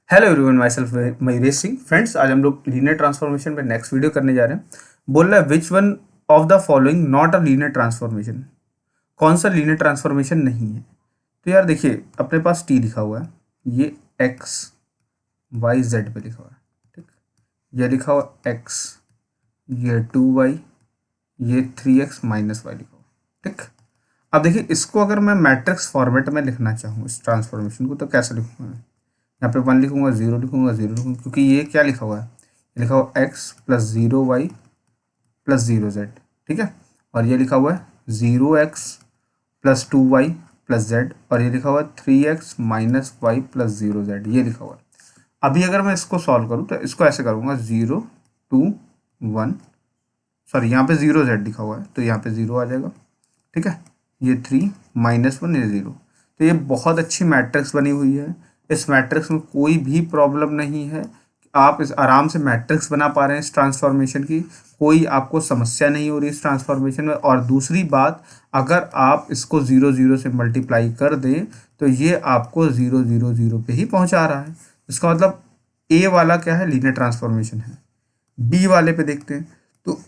Hello everyone, my self Mayuresh Singh. Friends, आज हम लोग लीनियर ट्रांसफॉर्मेशन पे नेक्स्ट वीडियो करने जा रहे हैं। बोल रहा है which one of the following not a linear transformation. कौन सा लीनियर ट्रांसफॉर्मेशन नहीं है? तो यार देखिए, अपने पास टी लिखा हुआ है, ये एक्स वाई जेड पे लिखा हुआ है। ठीक, ये लिखा हुआ एक्स, ये 2y, ये 3x माइनस वाई लिखा हुआ। ठीक, अब देखिए इसको अगर मैं मैट्रिक्स फॉर्मेट में लिखना चाहूँ इस ट्रांसफॉर्मेशन को, तो कैसे लिखूँगा मैं? यहाँ पे 1 लिखूंगा, 0 लिखूंगा, 0 लिखूंगा, क्योंकि ये क्या लिखा हुआ है? ये लिखा हुआ x plus 0y plus 0z। ठीक है, और ये लिखा हुआ है 0x plus 2y plus z, और ये लिखा हुआ है 3x minus Y plus 0z, ये लिखा हुआ है। अभी अगर मैं इसको सॉल्व करूँ तो इसको ऐसे करूँगा 0 2 1, सॉरी यहाँ पे 0z लिखा हुआ है तो यहाँ पे 0 आ जाएगा। ठीक है, ये 3 माइनस 1, ये 0। तो ये बहुत अच्छी मैट्रिक्स बनी हुई है। इस मैट्रिक्स में कोई भी प्रॉब्लम नहीं है। आप इस आराम से मैट्रिक्स बना पा रहे हैं इस ट्रांसफॉर्मेशन की, कोई आपको समस्या नहीं हो रही इस ट्रांसफॉर्मेशन में। और दूसरी बात, अगर आप इसको 0 0 से मल्टीप्लाई कर दें तो ये आपको 0 0 0 पे ही पहुंचा रहा है। इसका मतलब ए वाला क्या है? लीनियर ट्रांसफॉर्मेशन है। बी वाले पे देखते हैं, तो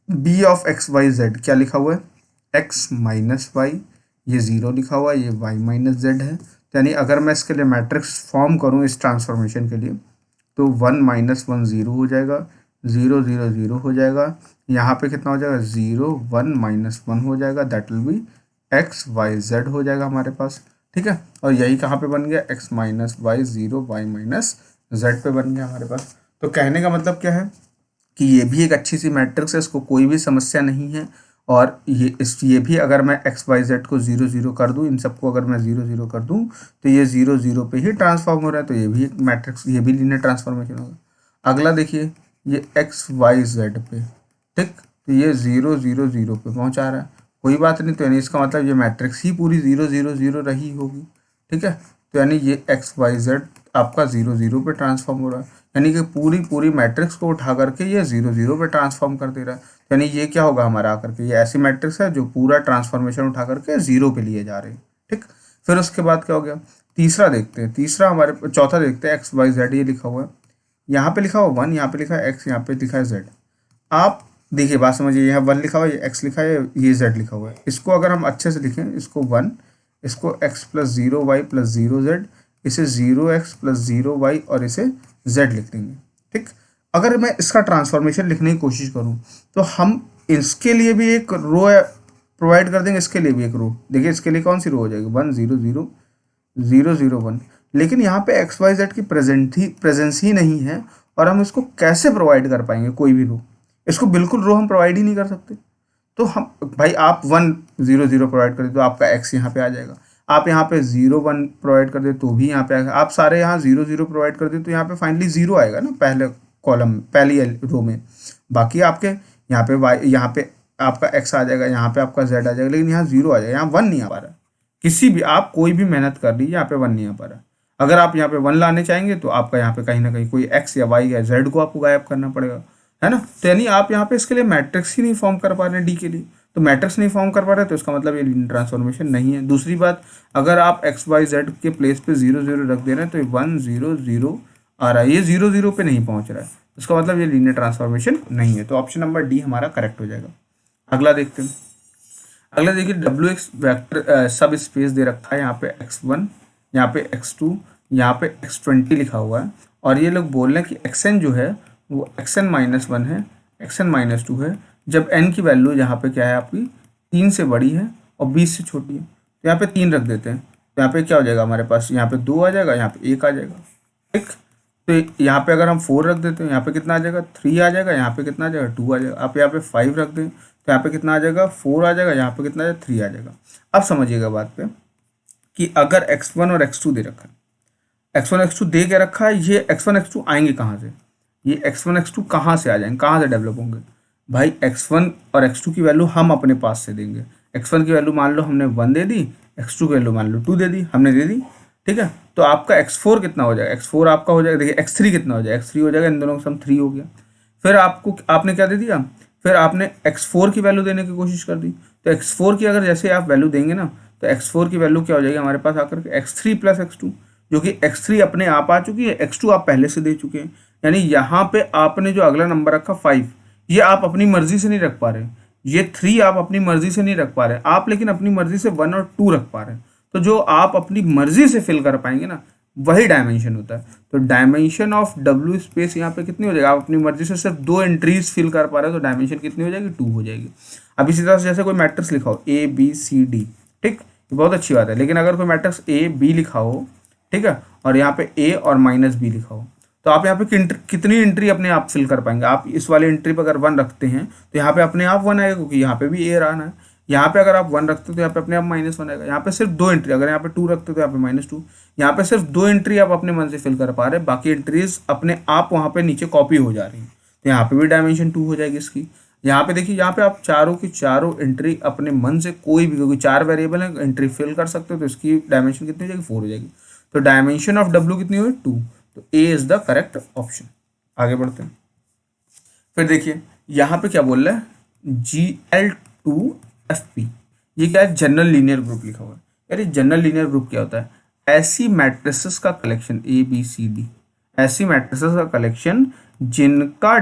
B of X Y Z क्या लिखा हुआ है? एक्स माइनस वाई, ये 0 लिखा हुआ है, ये वाई माइनस जेड है। यानी अगर मैं इसके लिए मैट्रिक्स फॉर्म करूँ इस ट्रांसफॉर्मेशन के लिए, तो 1 माइनस 1 0 हो जाएगा, 0 0 0 हो जाएगा। यहाँ पे कितना हो जाएगा? 0 1 माइनस 1 हो जाएगा, that will be X Y Z हो जाएगा हमारे पास। ठीक है, और यही कहाँ पे बन गया? X minus Y 0 Y minus Z पे बन गया हमारे पास। तो कहने का मतलब क्या है कि ये भी एक अच्छी सी मैट्रिक्स है, इसको कोई भी समस्या नहीं है। और ये भी अगर मैं एक्स वाई जेड को 0 0 कर दूँ, इन सबको अगर मैं 0 0 कर दूँ, तो ये 0 0 पे ही ट्रांसफॉर्म हो रहा है। तो ये भी एक मैट्रिक्स, ये भी लीनियर ट्रांसफॉर्मेशन होगा। अगला देखिए, ये एक्स वाई जेड पे, ठीक, तो ये 0 0 0 पे पहुँचा रहा है। कोई बात नहीं, तो यानी इसका मतलब ये मैट्रिक्स ही पूरी 0 0 0 रही होगी। ठीक है, तो यानी ये एक्स वाई जेड आपका 0 0 पे ट्रांसफॉर्म हो रहा है, यानी कि पूरी पूरी मैट्रिक्स को उठा करके ये 0 0 पे ट्रांसफॉर्म कर दे रहा है। यानी ये क्या होगा हमारा आकर के? ये ऐसी मैट्रिक्स है जो पूरा ट्रांसफॉर्मेशन उठा करके 0 पे लिए जा रहे हैं। ठीक, फिर उसके बाद क्या हो गया? तीसरा देखते हैं, तीसरा हमारे, चौथा देखते हैं, एक्स वाई जेड ये लिखा हुआ है, यहाँ पे लिखा हुआ 1, यहाँ पे लिखा है एक्स, यहाँ पे लिखा है जेड। आप देखिए, बात समझिए, यहाँ 1 लिखा हुआ है, ये एक्स लिखा है, ये जेड लिखा हुआ है। इसको अगर हम अच्छे से लिखें, इसको 1, इसको x plus 0 Y plus 0z, इसे 0x प्लस 0y और इसे z लिख देंगे। ठीक, अगर मैं इसका ट्रांसफॉर्मेशन लिखने की कोशिश करूं, तो हम इसके लिए भी एक रो प्रोवाइड कर देंगे, इसके लिए भी एक रो। देखिए इसके लिए कौन सी रो हो जाएगी? 1 0 0 0 0 1। लेकिन यहाँ पे एक्स वाई जेड की प्रेजेंस ही नहीं है, और हम इसको कैसे प्रोवाइड कर पाएंगे कोई भी रो? इसको बिल्कुल रो हम प्रोवाइड ही नहीं कर सकते। तो हम, भाई आप 1 0 0 प्रोवाइड कर दे तो आपका एक्स यहाँ पे आ जाएगा। आप यहाँ पे 0 1 प्रोवाइड कर दे तो भी यहाँ पे आएगा। आप सारे यहाँ 0 0 प्रोवाइड कर दे तो यहाँ पे फाइनली 0 आएगा ना, पहले कॉलम, पहली रो में। बाकी आपके यहाँ पे वाई, यहाँ पे आपका एक्स आ जाएगा, यहाँ पे आपका जेड आ जाएगा, लेकिन यहाँ 0 आ जाएगा, यहाँ 1 नहीं आ पा रहा है। किसी भी, आप कोई भी मेहनत कर लीजिए, यहाँ पे 1 नहीं आ पा रहा। अगर आप यहाँ पे 1 लाने चाहेंगे तो आपका यहाँ पे कहीं ना कहीं कोई एक्स या वाई या जेड को आपको गायब करना पड़ेगा, है ना। तो यानी आप यहाँ पे इसके लिए मैट्रिक्स ही नहीं फॉर्म कर पा रहे हैं डी के लिए। तो मैट्रिक्स नहीं फॉर्म कर पा रहे तो इसका मतलब ये लीनियर ट्रांसफॉर्मेशन नहीं है। दूसरी बात, अगर आप एक्स वाई जेड के प्लेस पे 0 0 रख दे रहे हैं तो ये 1 0 0 आ रहा है, ये 0 0 पे नहीं पहुंच रहा है, इसका मतलब ये लीनियर ट्रांसफॉर्मेशन नहीं है। तो ऑप्शन नंबर डी हमारा करेक्ट हो जाएगा। अगला देखते हैं। अगला देखिए, डब्ल्यू एक्स वैक्टर सब स्पेस दे रखा है, यहाँ पे x1, यहाँ पे x2, यहाँ पे x20 लिखा हुआ है। और ये लोग बोल रहे हैं कि xn जो है वो xn माइनस 1 है, xn माइनस 2 है, जब n की वैल्यू यहाँ पे क्या है आपकी 3 से बड़ी है और 20 से छोटी है। तो यहाँ पे 3 रख देते हैं, तो यहाँ पे क्या हो जाएगा हमारे पास? यहाँ पे 2 आ जाएगा, यहाँ पे 1 आ जाएगा। ठीक, तो यहाँ पे अगर हम 4 रख देते हैं, यहाँ पे कितना आ जाएगा? 3 आ जाएगा, यहाँ पे कितना आ जाएगा? 2 आ जाएगा। आप यहाँ पे 5 रख दें तो यहाँ पे कितना आ जाएगा? 4 आ जाएगा, यहाँ पे कितना आ जाएगा? 3 आ जाएगा। अब समझिएगा बात पे कि अगर x1 और x2 दे रखा है, x1 x2 दे के रखा है, ये x1 x2 आएंगे कहाँ से? ये x1 x2 कहाँ से आ जाएंगे, कहाँ से डेवलप होंगे? भाई x1 और x2 की वैल्यू हम अपने पास से देंगे। x1 की वैल्यू मान लो हमने 1 दे दी, x2 की वैल्यू मान लो 2 दे दी, हमने दे दी। ठीक है, तो आपका x4 कितना हो जाएगा? x4 आपका हो जाएगा, देखिए x3 कितना हो जाएगा? x3 हो जाएगा, इन दोनों का सम 3 हो गया। फिर आपको, आपने क्या दे दिया? फिर आपने x4 की वैल्यू देने की कोशिश कर दी। तो x4 की अगर जैसे आप वैल्यू देंगे ना, तो x4 की वैल्यू क्या हो जाएगी हमारे पास आकर के? x3 प्लस x2, जो कि x3 अपने आप आ चुकी है, x2 आप पहले से दे चुके हैं। यानी यहाँ पे आपने जो अगला नंबर रखा 5, ये आप अपनी मर्जी से नहीं रख पा रहे, ये 3 आप अपनी मर्जी से नहीं रख पा रहे आप, लेकिन अपनी मर्जी से 1 और 2 रख पा रहे हैं। तो जो आप अपनी मर्जी से फिल कर पाएंगे ना, वही डायमेंशन होता है। तो डायमेंशन ऑफ डब्ल्यू स्पेस यहाँ पे कितनी हो जाएगी, आप अपनी मर्जी से सिर्फ 2 एंट्रीज फिल कर पा रहे हो, तो डायमेंशन कितनी हो जाएगी, 2 हो जाएगी। अब इसी तरह से जैसे कोई मैट्रिक्स लिखा हो ABCD, ठीक, ये बहुत अच्छी बात है। लेकिन अगर कोई मैट्रिक्स AB लिखा हो, ठीक है, और यहाँ पे A और -B लिखा हो, तो आप यहाँ पे कितनी एंट्री अपने आप फिल कर पाएंगे। आप इस वाले एंट्री पर अगर 1 रखते हैं तो यहाँ पे अपने आप 1 आएगा, क्योंकि यहाँ पे भी A रहना है। यहाँ पे अगर आप 1 रखते हो तो यहाँ पे अपने आप -1 आएगा। यहाँ पे सिर्फ 2 एंट्री, अगर यहाँ पे 2 रखते हो तो यहाँ पे -2। यहाँ पे सिर्फ 2 एंट्री आप अपने मन से फिल कर पा रहे हैं, बाकी एंट्रीज अपने आप वहाँ पे नीचे कॉपी हो जा रही हैं। तो यहाँ पे भी डायमेंशन 2 हो जाएगी इसकी। यहाँ पे देखिए, यहाँ पे आप चारों की चारों एंट्री अपने मन से कोई भी, क्योंकि 4 वेरिएबल है, एंट्री फिल कर सकते हो, तो इसकी डायमेंशन कितनी हो जाएगी, 4 हो जाएगी। तो डायमेंशन ऑफ W कितनी हुई, 2। तो A is the correct option. आगे बढ़ते हैं। फिर देखिए यहाँ पे क्या बोल रहा है, GL2FP, ये क्या है, जनरल लीनियर ग्रुप लिखा हुआ है। यार ये जनरल लीनियर ग्रुप क्या होता है, ऐसी मैट्रिसेस का कलेक्शन ABCD, ऐसी मैट्रिसेस का कलेक्शन जिनका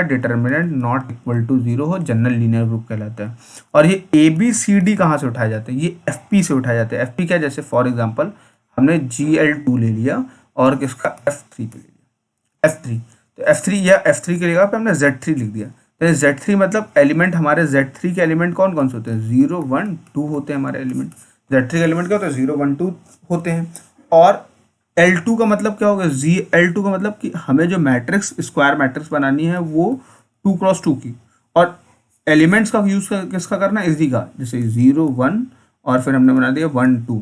डिटर्मिनेंट नॉट इक्वल टू 0 हो, जनरल लीनियर ग्रुप कहलाता है। और ये ABCD कहाँ से उठाए जाते हैं, ये FP से उठाए जाते हैं। FP क्या है, जैसे फॉर एग्जांपल हमने GL2 ले लिया और किसका F3 पे ले लिया, F3, तो F3 या F3 की जगह पे हमने Z3 लिख दिया। तो Z3 मतलब एलिमेंट, हमारे Z3 के एलिमेंट कौन कौन से होते हैं, 0 1 2 होते हैं हमारे एलिमेंट। Z3 के एलिमेंट क्या होते हैं, 0 1 2 होते हैं। और L2 का मतलब क्या होगा, L2 का मतलब कि हमें जो मैट्रिक्स, स्क्वायर मैट्रिक्स बनानी है वो 2 क्रॉस 2 की, और एलिमेंट्स का यूज किसका करना है, इसी का, जैसे 0 1 और फिर हमने बना दिया 1 2,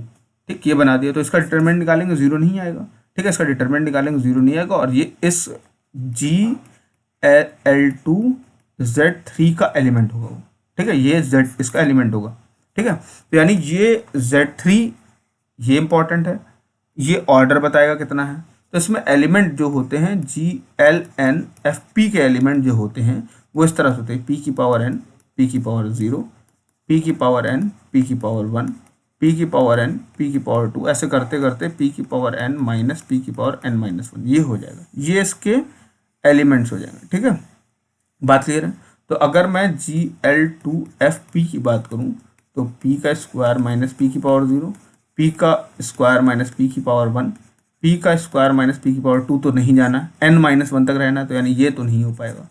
ठीक, ये बना दिया। तो इसका डिटरमिनेंट निकालेंगे 0 नहीं आएगा, ठीक है, इसका डिटरमिनेंट निकालेंगे 0 नहीं आएगा। और ये इस GL2 Z3 का एलिमेंट होगा वो, ठीक है, ये Z इसका एलिमेंट होगा, ठीक है। तो यानी ये Z3, ये इंपॉर्टेंट है, ये ऑर्डर बताएगा कितना है। तो इसमें एलिमेंट जो होते हैं GLNFP के एलिमेंट जो होते हैं वो इस तरह से होते हैं, P की पावर n, P की पावर 0, P की पावर n, P की पावर 1, P की पावर n, P की पावर 2, ऐसे करते करते P की पावर n माइनस P की पावर n माइनस 1, ये हो जाएगा, ये इसके एलिमेंट्स हो जाएंगे, ठीक है, बात क्लियर है। तो अगर मैं GL2FP की बात करूं तो P का स्क्वायर माइनस P की पावर 0, P का स्क्वायर माइनस P की पावर 1, P का स्क्वायर माइनस P की पावर 2 तो नहीं जाना, n माइनस 1 तक रहना, तो यानी ये तो नहीं हो पाएगा।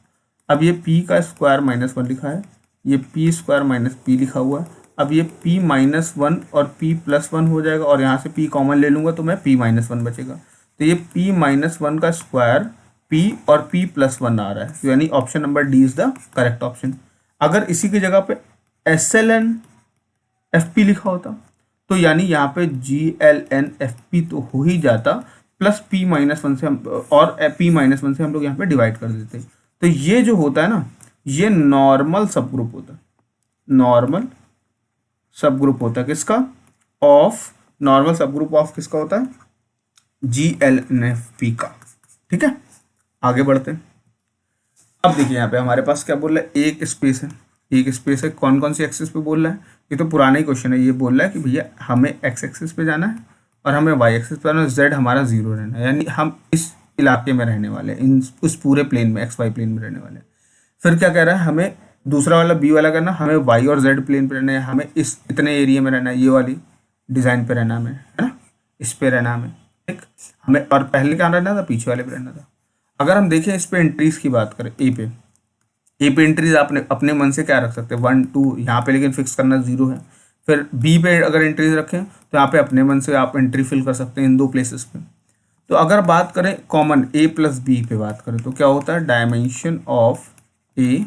अब ये P का स्क्वायर माइनस 1 लिखा है, ये P स्क्वायर माइनस P लिखा हुआ है। अब ये P माइनस 1 और P प्लस 1 हो जाएगा, और यहाँ से P कॉमन ले लूँगा तो मैं P माइनस 1 बचेगा। तो ये P माइनस 1 का स्क्वायर P और P प्लस 1 आ रहा है, तो यानी option number D is the correct option. अगर इसी की जगह पे SLNFP लिखा होता तो यानी यहाँ पे GLNFP तो हो ही जाता, प्लस P माइनस 1 से हम, और P माइनस 1 से हम लोग यहाँ पे डिवाइड कर देते। तो ये जो होता है ना, ये नॉर्मल सब ग्रुप होता है, नॉर्मल सब ग्रुप होता है किसका, ऑफ, नॉर्मल सब ग्रुप ऑफ किसका होता है, GLNFP का, ठीक है। आगे बढ़ते हैं। अब देखिए यहाँ पे हमारे पास क्या बोल रहा है, एक स्पेस है, एक स्पेस है, कौन कौन सी एक्सिस पे बोल रहा है, ये तो पुराना ही क्वेश्चन है। ये बोल रहा है कि भैया हमें एक्स एक्सिस पे जाना है और हमें वाई एक्सिस पे जाना है, जेड हमारा 0 रहना है, यानी हम इस इलाके में रहने वाले हैं, इन उस पूरे प्लेन में, एक्स वाई प्लेन में रहने वाले हैं। फिर क्या कह रहा है, हमें दूसरा वाला बी वाला करना, हमें वाई और जेड प्लेन पे रहना है, हमें इस इतने एरिया में रहना है, ये वाली डिज़ाइन पे रहना हमें, है ना, इस पे रहना हमें, ठीक, हमें, और पहले कहाँ रहना था, पीछे वाले पे रहना था। अगर हम देखें इस पे एंट्रीज की बात करें, ए पे एंट्रीज आपने अपने मन से क्या रख सकते हैं, 1 2 यहाँ पे, लेकिन फिक्स करना 0 है। फिर बी पे अगर एंट्रीज रखें तो यहाँ पे अपने मन से आप एंट्री फिल कर सकते हैं इन 2 प्लेसेस पे। तो अगर बात करें कॉमन ए प्लस बी पे बात करें तो क्या होता है, dimension of A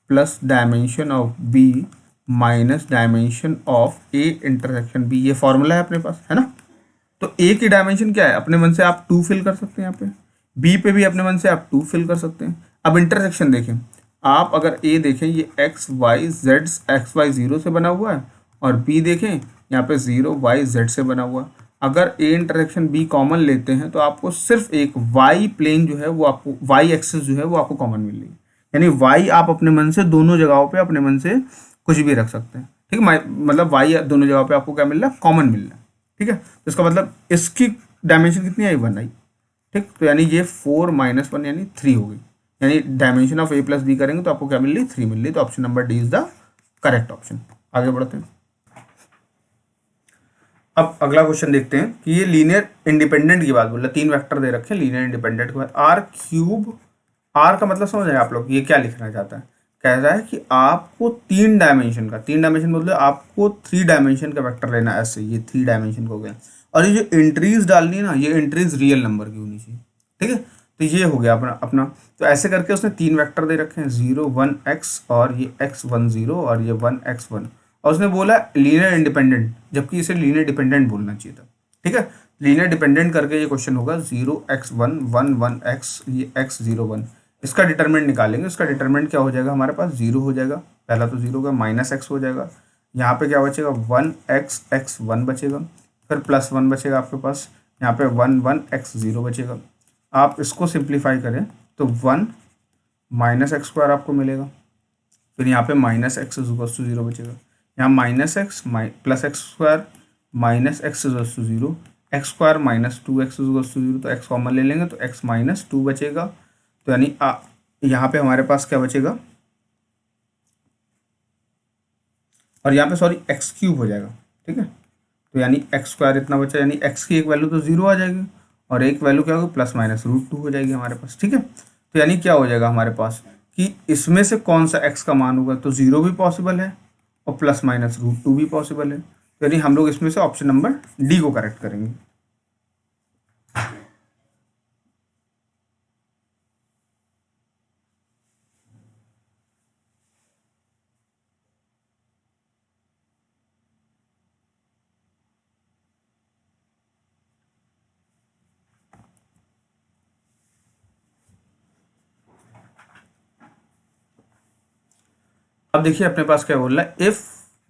plus dimension of B minus dimension of A intersection B, ये फॉर्मूला है अपने पास, है ना। तो ए की डायमेंशन क्या है, अपने मन से आप 2 फिल कर सकते हैं, यहाँ पे बी पे भी अपने मन से आप 2 फिल कर सकते हैं। अब इंटरसेक्शन देखें आप, अगर ए देखें ये X Y Z, X Y 0 से बना हुआ है, और बी देखें यहाँ पे 0 वाई जेड से बना हुआ है। अगर ए इंटरसेक्शन बी कॉमन लेते हैं तो आपको सिर्फ एक वाई प्लेन जो है वो आपको, वाई एक्सिस जो है वो आपको कॉमन मिल रही है, यानी वाई आप अपने मन से दोनों जगहों पे अपने मन से कुछ भी रख सकते हैं, ठीक है, मतलब वाई दोनों जगहों पे आपको क्या मिल रहा है, कॉमन मिल रहा है, ठीक है, तो इसका मतलब इसकी डायमेंशन कितनी आई, 1 आई। ठीक, तो यानी ये 4 - 1 यानी 3 हो गई, यानी dimension of a plus B करेंगे तो आपको क्या मिल रही, 3 मिल रही। तो option number D is the correct option. आगे बढ़ते हैं। अब अगला क्वेश्चन देखते हैं कि ये लीनियर इंडिपेंडेंट की बात बोल रहा है, 3 वेक्टर दे रखे हैं लीनियर इंडिपेंडेंट के बाद आर क्यूब। आर का मतलब समझ रहे हैं आप लोग, ये क्या लिखना चाहता है, कह रहा है कि आपको 3 डायमेंशन का, 3 डायमेंशन मतलब आपको 3 डायमेंशन का वेक्टर लेना है, ऐसे ये 3 डायमेंशन का हो गया। और ये जो एंट्रीज डालनी है ना, ये एंट्रीज रियल नंबर की होनी चाहिए। ठीक है, तो ये हो गया अपना अपना। तो ऐसे करके उसने 3 वेक्टर दे रखे हैं, 0 1 x और ये x 1 0 और ये 1 x 1, और उसने बोला लीनियर इंडिपेंडेंट, जबकि इसे लीनियर डिपेंडेंट बोलना चाहिए था। ठीक है, लीनियर डिपेंडेंट करके ये क्वेश्चन होगा 0 x 1 1 1 x ये x 0 1। इसका डिटरमिनेंट निकालेंगे, इसका डिटरमिनेंट क्या हो जाएगा हमारे पास, 0 हो जाएगा, पहला तो 0 का माइनस एक्स हो जाएगा, यहाँ पे क्या बचेगा 1 x x 1 बचेगा, फिर प्लस 1 बचेगा आपके पास, यहाँ पे 1 1 x 0 बचेगा। आप इसको सिंप्लीफाई करें तो 1 माइनस एक्स स्क्वायर आपको मिलेगा, फिर यहाँ पे minus X is equals to 0 बचेगा, यहाँ minus X plus X square minus X is equals to 0, X square minus 2 X is equals to 0, तो एक्स कॉमन ले लेंगे तो एक्स माइनस 2 बचेगा। तो यानी यहाँ पे हमारे पास क्या बचेगा, और यहाँ पे सॉरी एक्स क्यूब हो जाएगा। ठीक है, तो यानी एक्स स्क्वायर इतना बचा, यानी एक्स की एक वैल्यू तो 0 आ जाएगी और एक वैल्यू क्या होगी, प्लस माइनस रूट 2 हो जाएगी हमारे पास। ठीक है, तो यानी क्या हो जाएगा हमारे पास कि इसमें से कौन सा एक्स का मान होगा, तो 0 भी पॉसिबल है और प्लस माइनस रूट 2 भी पॉसिबल है। तो यानी हम लोग इसमें से ऑप्शन नंबर डी को करेक्ट करेंगे। अब देखिए अपने पास क्या बोल रहा है, if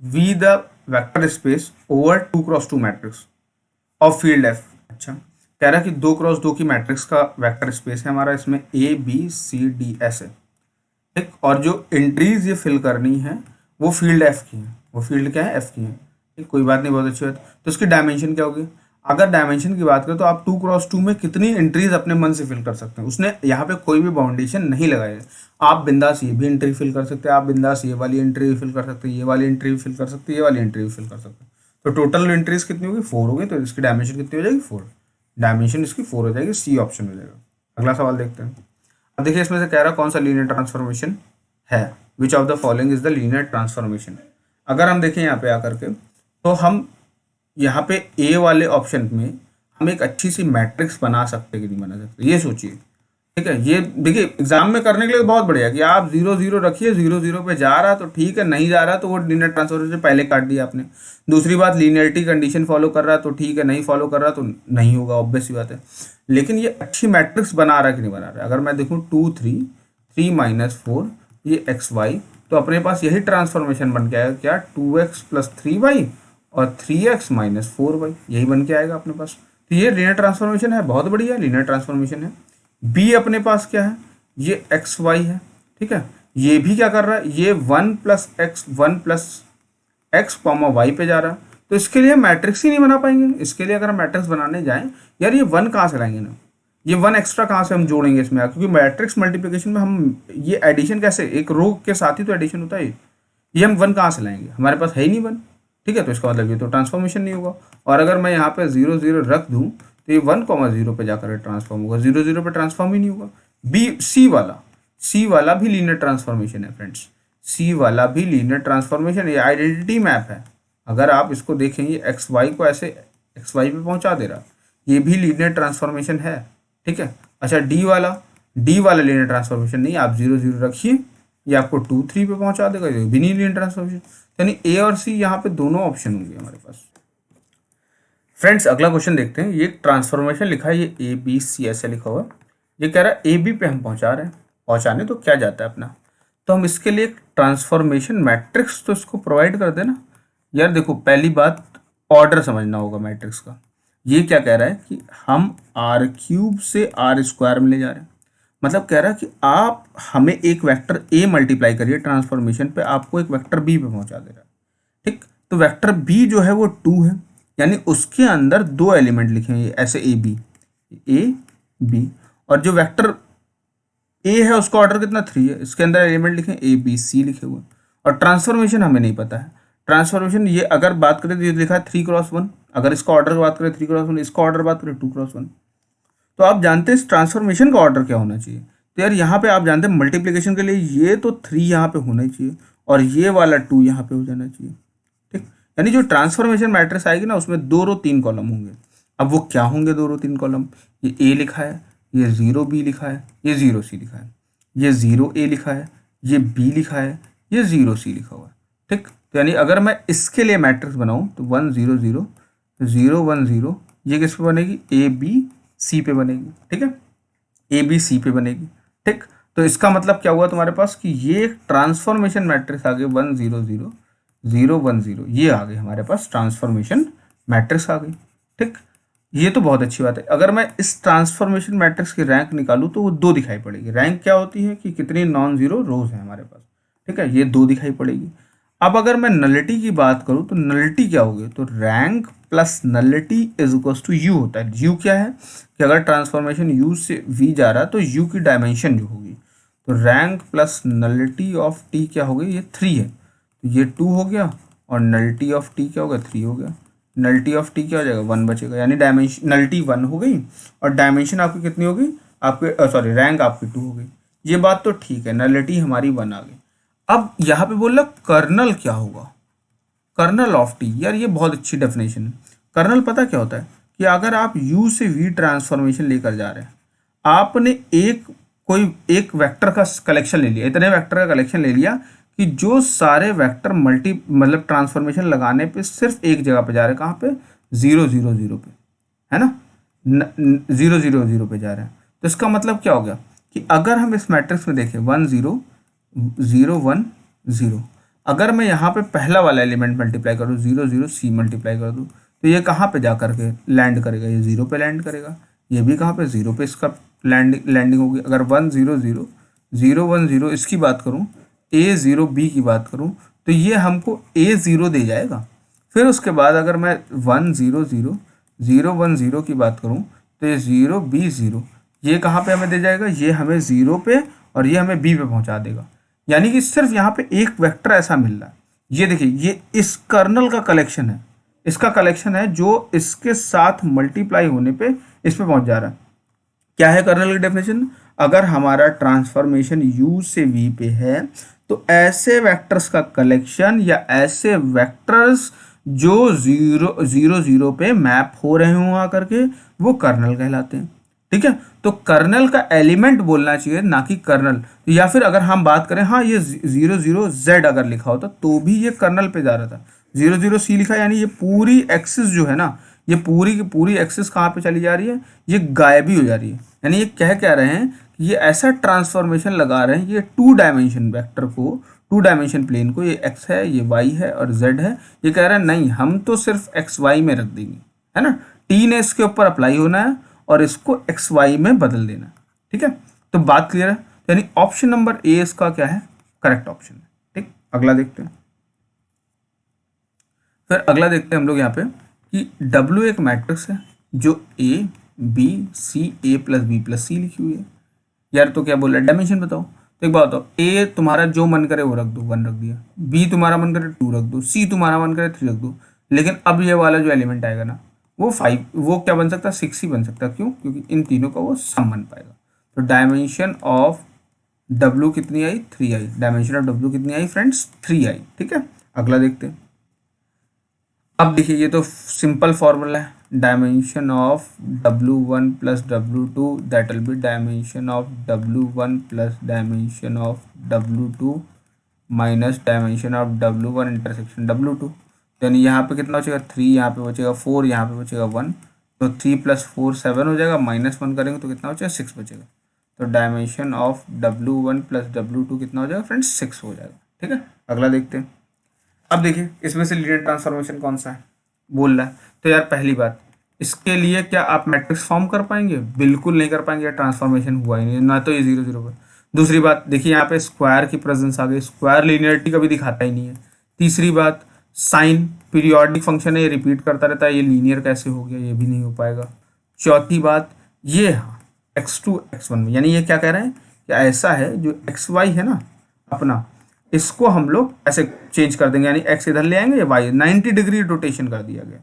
V the vector space over 2x2 matrix of field F. अच्छा, कह रहा है कि 2x2 की मैट्रिक्स का वेक्टर स्पेस है हमारा, इसमें ए बी सी डी ऐसे। ठीक, और जो एंट्रीज ये फिल करनी है वो फील्ड एफ की है, वो फील्ड क्या है, एफ की है। ठीक, कोई बात नहीं, बहुत अच्छी बात। तो उसकी डायमेंशन क्या होगी, अगर डायमेंशन की बात करें तो आप 2x2 में कितनी एंट्रीज अपने मन से फिल कर सकते हैं, उसने यहाँ पे कोई भी बाउंडेशन नहीं लगाई है। आप बिंदास ये भी एंट्री फिल कर सकते हैं, आप बिंदास ये वाली एंट्री भी फिल कर सकते हैं, ये वाली एंट्री भी फिल कर सकते हैं, ये वाली एंट्री भी फिल कर सकते हैं। तो टोटल एंट्रीज कितनी होगी, 4 होगी, तो इसकी डायमेंशन कितनी हो जाएगी, 4। डायमेंशन इसकी 4 हो जाएगी, सी ऑप्शन हो जाएगा। अगला सवाल देखते हैं। अब देखिए इसमें से कह रहा है कौन सा लीनियर ट्रांसफॉर्मेशन है, which of the following is the linear transformation. अगर हम देखें यहाँ पे आकर के, तो हम यहाँ पे ए वाले ऑप्शन में हम एक अच्छी सी मैट्रिक्स बना सकते कि नहीं बना सकते, ये सोचिए। ठीक है, ये देखिए एग्जाम में करने के लिए बहुत बढ़िया कि आप 0 0 रखिए, 0 0 पे जा रहा तो ठीक है, नहीं जा रहा तो वो लीनियर ट्रांसफॉर्मेशन पहले काट दिया आपने। दूसरी बात, लीनियरिटी कंडीशन फॉलो कर रहा है तो ठीक है, नहीं फॉलो कर रहा तो नहीं होगा, ऑब्वियस सी बात है। लेकिन ये अच्छी मैट्रिक्स बना रहा है कि नहीं बना रहा है, अगर मैं देखूँ 2 3 3 - 4 ये एक्स वाई, तो अपने पास यही ट्रांसफॉर्मेशन बन के आएगा क्या, 2x + 3y और 3x - 4y, यही बन के आएगा अपने पास। तो ये लीनियर ट्रांसफॉर्मेशन है, बहुत बढ़िया लीनियर ट्रांसफॉर्मेशन है। बी अपने पास क्या है, ये एक्स वाई है। ठीक है, ये भी क्या कर रहा है, ये 1 + x 1 + x, y पे जा रहा है। तो इसके लिए मैट्रिक्स ही नहीं बना पाएंगे। इसके लिए अगर हम मैट्रिक्स बनाने जाएं, यार ये 1 कहाँ से लाएंगे ना, ये 1 एक्स्ट्रा कहाँ से हम जोड़ेंगे इसमें, क्योंकि मैट्रिक्स मल्टीप्लिकेशन में हम ये एडिशन कैसे, एक रो के साथ ही तो एडिशन होता है, ये हम 1 कहाँ से लाएंगे, हमारे पास है ही नहीं 1। ठीक है, तो इसका मतलब ये तो ट्रांसफॉर्मेशन नहीं होगा। और अगर मैं यहाँ पे 0 0 रख दूँ तो ये 1 0 पे जाकर ट्रांसफॉर्म होगा, 0 0 पे ट्रांसफॉर्म ही नहीं होगा। बी सी वाला भी लीनियर ट्रांसफॉर्मेशन है फ्रेंड्स, सी वाला भी लीनियर ट्रांसफॉर्मेशन, ये आइडेंटिटी मैप है। अगर आप इसको देखें, ये एक्स वाई को ऐसे एक्स वाई पे पहुंचा दे रहा, ये भी लीनियर ट्रांसफॉर्मेशन है। ठीक है, अच्छा डी वाला लीनियर ट्रांसफॉर्मेशन नहीं, आप 0 0 रखिए, ये आपको 2 3 पे पहुंचा देगा, ये भी नहीं लीनियर ट्रांसफॉर्मेशन। यानी ए और सी यहाँ पे दोनों ऑप्शन होंगे हमारे पास। फ्रेंड्स अगला क्वेश्चन देखते हैं। ये ट्रांसफॉर्मेशन लिखा है, ये ए बी सी ऐसे लिखा हुआ है। ये कह रहा है ए बी पे हम पहुंचा रहे हैं, पहुंचाने तो क्या जाता है अपना, तो हम इसके लिए एक ट्रांसफॉर्मेशन मैट्रिक्स तो इसको प्रोवाइड कर देना। यार देखो पहली बात, ऑर्डर समझना होगा मैट्रिक्स का। ये क्या कह रहा है कि हम r³ से r² में ले जा रहे हैं, मतलब कह रहा है कि आप हमें एक वेक्टर a मल्टीप्लाई करिए ट्रांसफॉर्मेशन पे, आपको एक वेक्टर b पे पहुंचा दे रहा है। ठीक, तो वेक्टर b जो है वो 2 है, यानी उसके अंदर दो एलिमेंट लिखे हैं ऐसे ए बी, और जो वेक्टर ए है उसका ऑर्डर कितना 3 है, इसके अंदर एलिमेंट लिखे ए बी सी लिखे हुए, और ट्रांसफॉर्मेशन हमें नहीं पता है। ट्रांसफॉर्मेशन ये अगर बात करें तो ये लिखा है 3x1, अगर इसका ऑर्डर की बात करें 3x1, इसका ऑर्डर बात करें 2x1। तो आप जानते हैं इस ट्रांसफॉर्मेशन का ऑर्डर क्या होना चाहिए। तो यार यहाँ पे आप जानते हैं मल्टीप्लिकेशन के लिए ये तो 3 यहाँ पे होना ही चाहिए और ये वाला 2 यहाँ पे हो जाना चाहिए, ठीक। यानी जो ट्रांसफॉर्मेशन मैट्रिक्स आएगी ना उसमें 2 रो 3 कॉलम होंगे। अब वो क्या होंगे 2 रो 3 कॉलम, ये ए लिखा है, ये 0b लिखा है, ये 0c लिखा है, ये 0a लिखा है, ये b लिखा है, ये 0c लिखा हुआ है, ठीक। तो यानी अगर मैं इसके लिए मैट्रिक्स बनाऊं तो 1 0 0 0 1 0, ये किस पे बनेगी, ए बी सी पे बनेगी, ठीक है, ए बी सी पे बनेगी, ठीक। तो इसका मतलब क्या हुआ तुम्हारे पास कि ये ट्रांसफॉर्मेशन मैट्रिक्स आ गए 1 0 0 0 1 0, ये आ गई हमारे पास ट्रांसफॉर्मेशन मैट्रिक्स आ गई, ठीक। ये तो बहुत अच्छी बात है। अगर मैं इस ट्रांसफॉर्मेशन मैट्रिक्स की रैंक निकालूं तो वो 2 दिखाई पड़ेगी। रैंक क्या होती है कि कितनी नॉन जीरो रोज है हमारे पास, ठीक है, ये 2 दिखाई पड़ेगी। अब अगर मैं नलिटी की बात करूं तो नलिटी क्या होगी, तो rank plus nullity is equals to U होता है। यू क्या है कि अगर ट्रांसफॉर्मेशन यू से वी जा रहा है तो यू की डायमेंशन जो होगी, तो rank plus nullity of T क्या हो गई, ये 3 है, तो ये 2 हो गया, और नलिटी ऑफ टी क्या हो गया, 3 हो गया। नलिटी ऑफ टी क्या हो जाएगा, 1 बचेगा, यानी डायमेंशन नलिटी 1 हो गई और डायमेंशन आपकी कितनी हो गई, आपके सॉरी रैंक आपकी 2 हो गई। ये बात तो ठीक है, नलिटी हमारी 1 आ गई। अब यहाँ पे बोल रहा कर्नल क्या होगा, कर्नल ऑफ टी। यार ये बहुत अच्छी डेफिनेशन है। कर्नल पता क्या होता है कि अगर आप यू से वी ट्रांसफॉर्मेशन लेकर जा रहे हैं, आपने एक वेक्टर का कलेक्शन ले लिया, इतने वेक्टर का कलेक्शन ले लिया कि जो सारे वेक्टर मतलब ट्रांसफॉर्मेशन लगाने पे सिर्फ एक जगह पे जा रहे हैं, कहाँ पे, 0 0 0 पे, है ना, 0 0 0 पे जा रहे हैं। तो इसका मतलब क्या हो गया कि अगर हम इस मैट्रिक्स में देखें 1 0 0 1 0, अगर मैं यहाँ पे पहला वाला एलिमेंट मल्टीप्लाई करूँ 0 0 सी मल्टीप्लाई कर दूँ तो ये कहाँ पे जा करके लैंड करेगा, ये 0 पे लैंड करेगा, ये भी कहाँ पे 0 पे इसका लैंडिंग होगी। अगर 1 0 0 0 1 0 इसकी बात करूँ, ए 0 बी की बात करूँ तो ये हमको ए 0 दे जाएगा। फिर उसके बाद अगर मैं 1 0 0 0 1 0 की बात करूँ तो ये 0 बी 0, ये कहाँ पे हमें दे जाएगा, ये हमें 0 पे और ये हमें बी पे पहुँचा देगा। यानी कि सिर्फ यहाँ पे एक वेक्टर ऐसा मिल रहा है। ये देखिए, ये इस कर्नल का कलेक्शन है, इसका कलेक्शन है जो इसके साथ मल्टीप्लाई होने पे इस पे पहुंच जा रहा है। क्या है कर्नल की डेफिनेशन, अगर हमारा ट्रांसफॉर्मेशन u से v पे है तो ऐसे वेक्टर्स का कलेक्शन या ऐसे वेक्टर्स जो 0 0 0 पे मैप हो रहे हों आकर के, वो कर्नल कहलाते हैं, ठीक है। तो कर्नल का एलिमेंट बोलना चाहिए ना कि कर्नल। या फिर अगर हम बात करें, हाँ ये 0 0 z अगर लिखा होता तो भी ये कर्नल पे जा रहा था। 0 0 c लिखा, यानी ये पूरी एक्सिस जो है ना, ये पूरी की पूरी एक्सिस कहाँ पे चली जा रही है, ये गायब ही हो जा रही है। यानी ये कह रहे हैं कि ये ऐसा ट्रांसफॉर्मेशन लगा रहे हैं, ये 2 डायमेंशन वेक्टर को, 2 डायमेंशन प्लेन को, ये x है, ये y है और z है, ये कह रहे हैं नहीं हम तो सिर्फ एक्स वाई में रख देंगे, है ना, t ने इसके ऊपर अप्लाई होना है और इसको एक्स वाई में बदल देना, ठीक है। तो बात क्लियर है, यानी ऑप्शन नंबर ए इसका क्या है, करेक्ट ऑप्शन है, ठीक। अगला देखते हैं, फिर अगला देखते हैं हम लोग यहाँ पे कि W एक मैट्रिक्स है जो A B C A plus B plus C लिखी हुई है। यार तो क्या बोल रहा है, डायमेंशन बताओ। तो एक बात बताओ, A तुम्हारा जो मन करे वो रख दो, 1 रख दिया, B तुम्हारा मन करे 2 रख दो, C तुम्हारा मन करे 3 रख दो, लेकिन अब ये वाला जो एलिमेंट आएगा ना वो 5, वो क्या बन सकता है, 6 ही बन सकता है। क्यों, क्योंकि इन तीनों का वो सम बन पाएगा। तो डायमेंशन ऑफ W कितनी आई, 3 आई। डायमेंशन ऑफ W कितनी आई फ्रेंड्स, 3 आई, ठीक है। अगला देखते हैं। अब देखिए ये तो सिंपल फॉर्मूला है, dimension of W1 plus W2 that will B dimension of W1 plus dimension of W2 minus dimension of W1 intersection W2। यानी यहाँ पे कितना बचेगा, 3, यहाँ पे बचेगा 4, यहाँ पे बचेगा 1, तो 3 + 4 7 हो जाएगा, -1 करेंगे तो कितना बचेगा, 6 बचेगा। तो dimension of W1 plus W2 कितना हो जाएगा फ्रेंड्स, 6 हो जाएगा, ठीक है। अगला देखते हैं। अब देखिए इसमें से लीनियर ट्रांसफॉर्मेशन कौन सा है बोल रहा है। तो यार पहली बात, इसके लिए क्या आप मैट्रिक्स फॉर्म कर पाएंगे, बिल्कुल नहीं कर पाएंगे, ट्रांसफॉर्मेशन हुआ ही नहीं, ना तो ये 0 0 पर। दूसरी बात देखिए यहाँ पे स्क्वायर की प्रेजेंस आ गई, स्क्वायर लीनियरिटी कभी दिखाता ही नहीं है। तीसरी बात, साइन पीरियोडिक फंक्शन है, ये रिपीट करता रहता है, ये लीनियर कैसे हो गया, ये भी नहीं हो पाएगा। चौथी बात ये x2 x1 में, यानी ये क्या कह रहे हैं कि ऐसा है जो xy है ना अपना, इसको हम लोग ऐसे चेंज कर देंगे, यानी x इधर ले आएंगे, y 90 डिग्री रोटेशन कर दिया गया,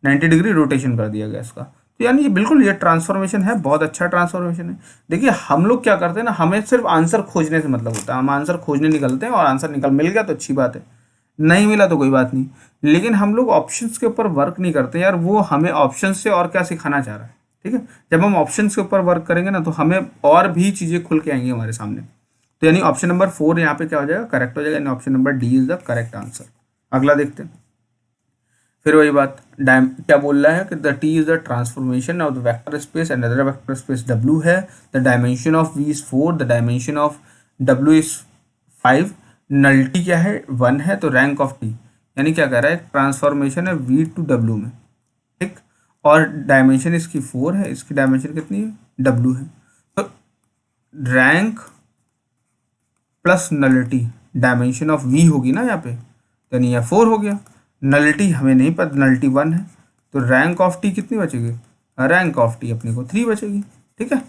90 डिग्री रोटेशन कर दिया गया इसका। तो यानी ये बिल्कुल ये ट्रांसफॉर्मेशन है, बहुत अच्छा ट्रांसफॉर्मेशन है। देखिए हम लोग क्या करते हैं ना, हमें सिर्फ आंसर खोजने से मतलब होता है, हम आंसर खोजने निकलते हैं और आंसर मिल गया तो अच्छी बात है, नहीं मिला तो कोई बात नहीं। लेकिन हम लोग ऑप्शंस के ऊपर वर्क नहीं करते यार, वो हमें ऑप्शंस से और क्या सिखाना चाह रहा है, ठीक है। जब हम ऑप्शंस के ऊपर वर्क करेंगे ना तो हमें और भी चीज़ें खुल के आएंगी हमारे सामने। तो यानी ऑप्शन नंबर 4 यहाँ पे क्या हो जाएगा, करेक्ट हो जाएगा, यानी option number D is the correct answer. अगला देखते हैं। फिर वही बात क्या बोल रहा है कि the T is the transformation of the vector space and other vector space W है, the dimension of V is 4, the dimension of W is 5, nullity क्या है 1 है, तो रैंक ऑफ टी, यानी क्या कह रहा है ट्रांसफॉर्मेशन है वी टू डब्ल्यू में, ठीक, और डायमेंशन इसकी 4 है, इसकी डायमेंशन कितनी है डब्ल्यू है, तो rank plus nullity dimension of V होगी ना यहाँ पे, यानी यह 4 हो गया। नलिटी हमें नहीं पता, नलिटी 1 है, तो रैंक ऑफ टी कितनी बचेगी, रैंक ऑफ टी अपने को 3 बचेगी, ठीक है।